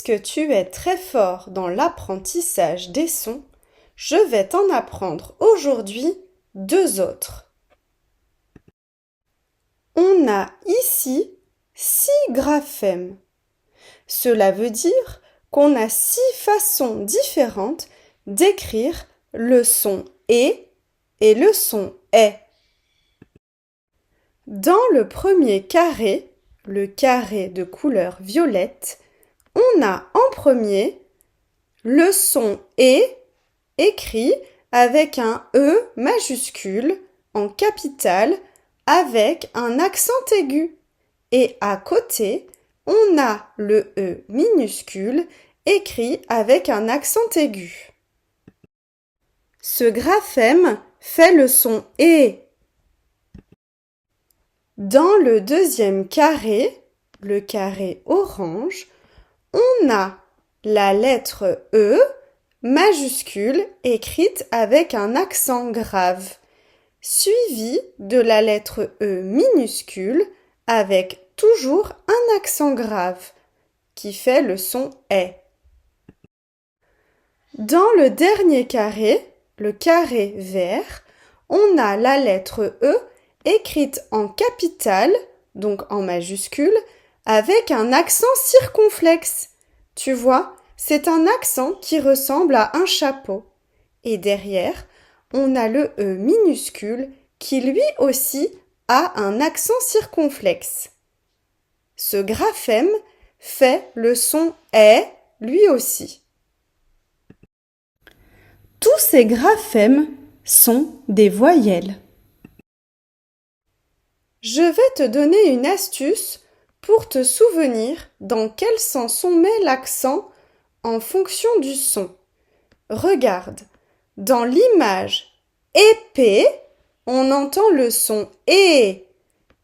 Puisque tu es très fort dans l'apprentissage des sons, je vais t'en apprendre aujourd'hui deux autres. On a ici 6 graphèmes. Cela veut dire qu'on a 6 façons différentes d'écrire le son et le son est. Dans le premier carré, le carré de couleur violette, on a en premier le son et écrit avec un E majuscule en capitale avec un accent aigu. Et à côté, on a le E minuscule écrit avec un accent aigu. Ce graphème fait le son E. Dans le deuxième carré, le carré orange, on a la lettre E majuscule écrite avec un accent grave, suivie de la lettre E minuscule avec toujours un accent grave qui fait le son est. Dans le dernier carré, le carré vert, on a la lettre E écrite en capitale, donc en majuscule, avec un accent circonflexe. Tu vois, c'est un accent qui ressemble à un chapeau. Et derrière, on a le E minuscule qui lui aussi a un accent circonflexe. Ce graphème fait le son est lui aussi. Tous ces graphèmes sont des voyelles. Je vais te donner une astuce pour te souvenir dans quel sens on met l'accent en fonction du son. Regarde, dans l'image épée, on entend le son é.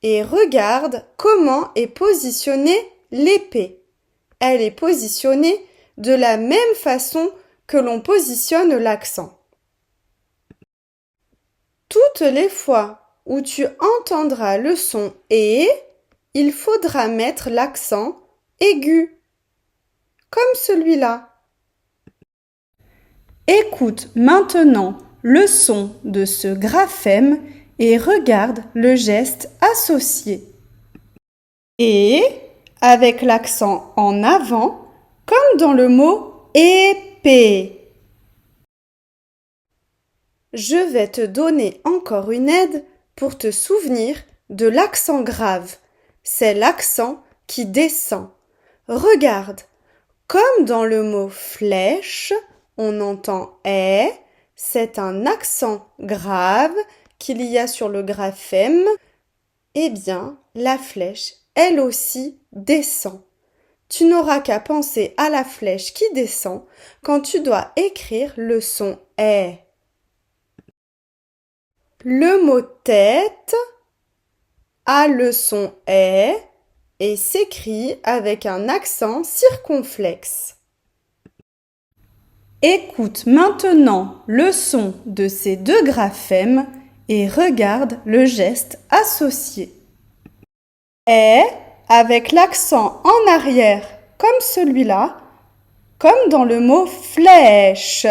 Et regarde comment est positionnée l'épée. Elle est positionnée de la même façon que l'on positionne l'accent. Toutes les fois où tu entendras le son é, il faudra mettre l'accent aigu, comme celui-là. Écoute maintenant le son de ce graphème et regarde le geste associé. Et avec l'accent en avant, comme dans le mot épée. Je vais te donner encore une aide pour te souvenir de l'accent grave. C'est l'accent qui descend. Regarde, comme dans le mot flèche, on entend est, c'est un accent grave qu'il y a sur le graphème. Eh bien, la flèche, elle aussi, descend. Tu n'auras qu'à penser à la flèche qui descend quand tu dois écrire le son est. Le mot tête a le son est et s'écrit avec un accent circonflexe. Écoute maintenant le son de ces deux graphèmes et regarde le geste associé. Est avec l'accent en arrière comme celui-là, comme dans le mot flèche.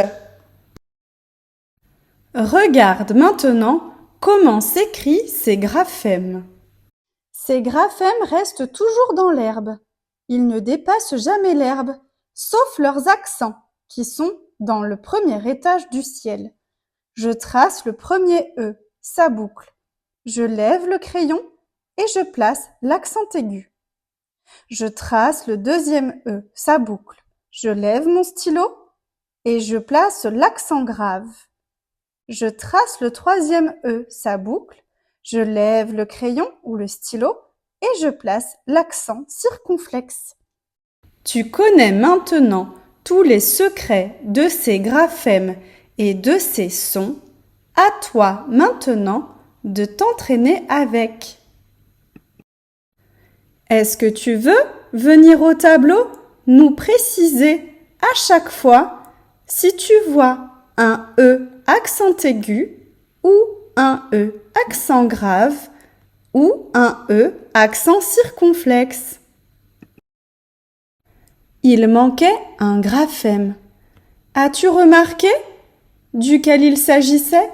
Regarde maintenant comment s'écrivent ces graphèmes. Ces graphèmes restent toujours dans l'herbe. Ils ne dépassent jamais l'herbe, sauf leurs accents, qui sont dans le premier étage du ciel. Je trace le premier E, sa boucle. Je lève le crayon et je place l'accent aigu. Je trace le deuxième E, sa boucle. Je lève mon stylo et je place l'accent grave. Je trace le troisième E, sa boucle. Je lève le crayon ou le stylo et je place l'accent circonflexe. Tu connais maintenant tous les secrets de ces graphèmes et de ces sons. À toi maintenant de t'entraîner avec. Est-ce que tu veux venir au tableau nous préciser à chaque fois si tu vois un E accent aigu ou un E accent grave ou un E accent circonflexe? Il manquait un graphème. As-tu remarqué duquel il s'agissait?